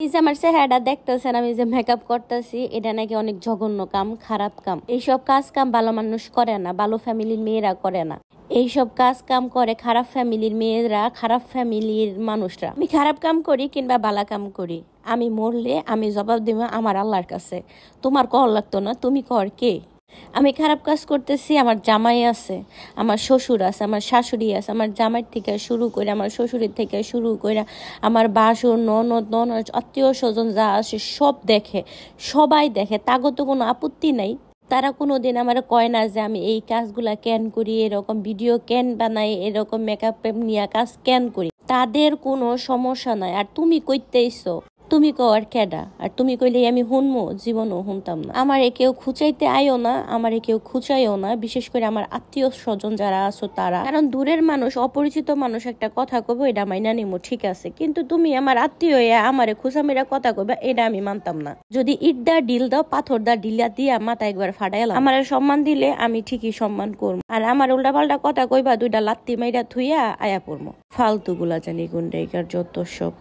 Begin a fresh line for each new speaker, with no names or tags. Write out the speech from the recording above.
এই যে আমার চেহারাটা দেখতেছেন, আমি যে মেকআপ করতেছি, এটা নাকি অনেক জঘন্য কাম, খারাপ কাম। এইসব কাজ কাম ভালো মানুষ করে না, ভালো ফ্যামিলির মেয়েরা করে না। এইসব কাজ কাম করে খারাপ ফ্যামিলির মেয়েরা, খারাপ ফ্যামিলির মানুষরা। আমি খারাপ কাম করি কিংবা ভালো কাম করি, আমি মরলে আমি জবাব দিব আমার আল্লাহর কাছে। তোমার কর লাগতো না, তুমি কর কে? আমি খারাপ কাজ করতেছি, আমার জামাই আছে, আমার শ্বশুর আছে, আমার শাশুড়ি আছে, আমার জামাইয়ের থেকে শুরু করে, আমার শ্বশুরের থেকে শুরু করে, আমার বাসুর ননদ আত্মীয় স্বজন যা আছে সব দেখে, সবাই দেখে, তাগত কোনো আপত্তি নাই। তারা কোনোদিন আমার কয় না যে আমি এই কাজগুলা কেন করি, এরকম ভিডিও কেন বানাই, এরকম মেকআপ নিয়ে কাজ কেন করি, তাদের কোনো সমস্যা নাই। আর তুমি কইতেইছো, তুমি কও আর কেডা? আর তুমি কইলে আমি শুনবো? জীবনও শুনতাম না। আমারে কেউ খুঁচাইতে আইও না, আমারে কেউ খুঁচাইও না, বিশেষ করে আমার আত্মীয় স্বজন যারা আছো তারা। কারণ দূরের মানুষ, অপরিচিত মানুষ একটা কথা কইবো, এটা মাইনা নিমো, ঠিক আছে, কিন্তু তুমি আমার আত্মীয় হইয়া আমারে খুঁচামেরা কথা কইবা, এটা আমি মানতাম না। যদি ইট দা ডিল দাও, পাথর দা ডিলা দিয়া মাথা একবার ফাটাইলাম। আমার সম্মান দিলে আমি ঠিকই সম্মান করবো, আর আমার উল্টা পাল্টা কথা কইবা, দুইটা লাত্তি মাইরা থুইয়া আয়া পড়বো। ফালতু গুলা জানি গুন্ডাইকার যত সব।